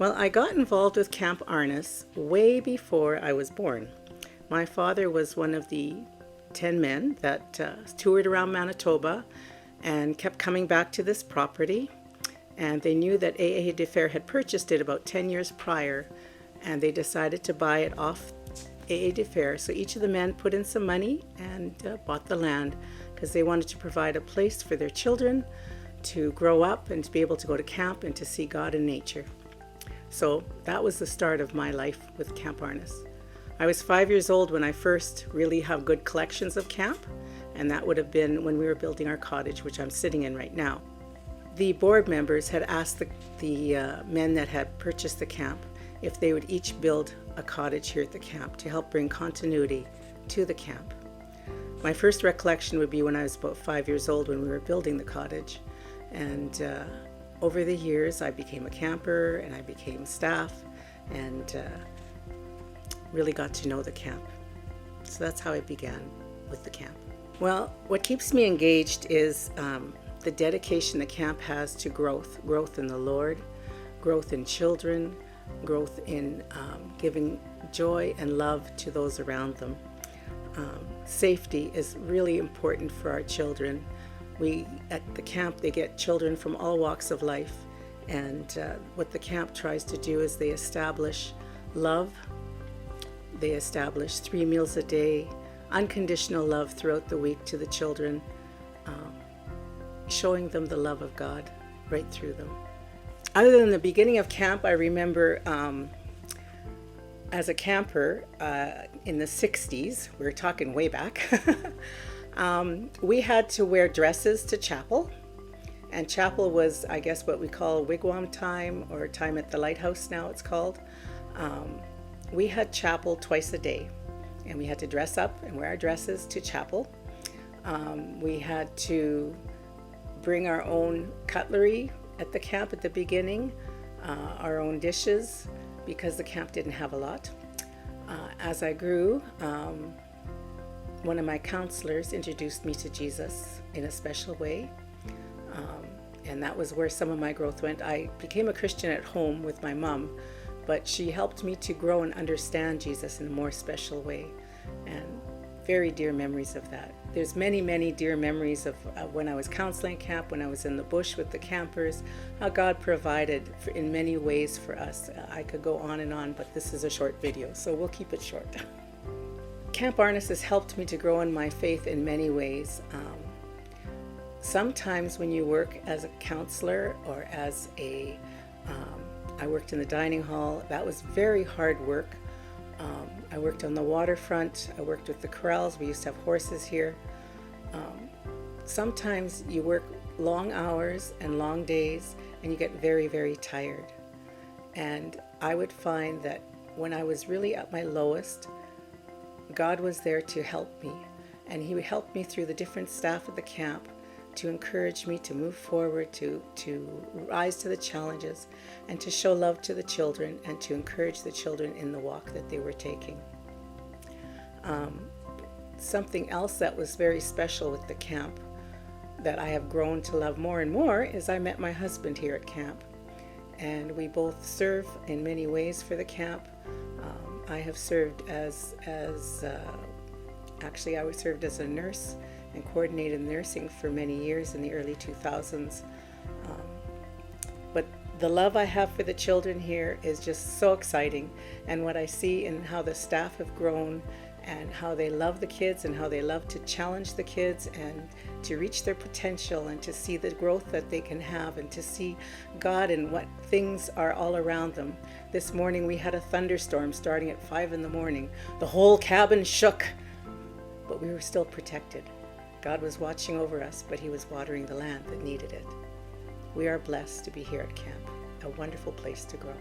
Well, I got involved with Camp Arnis way before I was born. My father was one of the 10 men that toured around Manitoba and kept coming back to this property. And they knew that AA de Fer had purchased it about 10 years prior, and they decided to buy it off AA de Fer. So each of the men put in some money and bought the land because they wanted to provide a place for their children to grow up and to be able to go to camp and to see God in nature. So that was the start of my life with Camp Arnis. I was 5 years old when I first really have good collections of camp, and that would have been when we were building our cottage, which I'm sitting in right now. The board members had asked the men that had purchased the camp if they would each build a cottage here at the camp to help bring continuity to the camp. My first recollection would be when I was about 5 years old when we were building the cottage, and over the years I became a camper and I became staff and really got to know the camp. So that's how I began with the camp. Well, what keeps me engaged is the dedication the camp has to growth in the Lord, growth in children, growth in giving joy and love to those around them. Safety is really important for our children. At the camp, they get children from all walks of life, and what the camp tries to do is they establish love, they establish 3 meals a day, unconditional love throughout the week to the children, showing them the love of God right through them. Other than the beginning of camp, I remember as a camper in the 60s, we're talking way back, we had to wear dresses to chapel, and chapel was, I guess, what we call wigwam time, or time at the lighthouse now it's called. We had chapel twice a day, and we had to dress up and wear our dresses to chapel. We had to bring our own cutlery at the camp at the beginning, our own dishes, because the camp didn't have a lot. As I grew, one of my counselors introduced me to Jesus in a special way, and that was where some of my growth went. I became a Christian at home with my mom, but she helped me to grow and understand Jesus in a more special way, and very dear memories of that. There's many dear memories of when I was counseling camp, when I was in the bush with the campers, how God provided in many ways for us. I could go on and on, but this is a short video, so we'll keep it short. Camp Arnis has helped me to grow in my faith in many ways. Sometimes when you work as a counselor or as I worked in the dining hall, that was very hard work. I worked on the waterfront, I worked with the corrals, we used to have horses here. Sometimes you work long hours and long days and you get very tired. And I would find that when I was really at my lowest, God was there to help me, and He would help me through the different staff at the camp to encourage me to move forward, to rise to the challenges, and to show love to the children and to encourage the children in the walk that they were taking. Something else that was very special with the camp that I have grown to love more and more is I met my husband here at camp, and we both serve in many ways for the camp. I have served actually I served as a nurse and coordinated nursing for many years in the early 2000s. But the love I have for the children here is just so exciting, and what I see in how the staff have grown and how they love the kids and how they love to challenge the kids and to reach their potential and to see the growth that they can have and to see God and what things are all around them. This morning we had a thunderstorm starting at 5 in the morning. The whole cabin shook, but we were still protected. God was watching over us, but He was watering the land that needed it. We are blessed to be here at camp, a wonderful place to grow.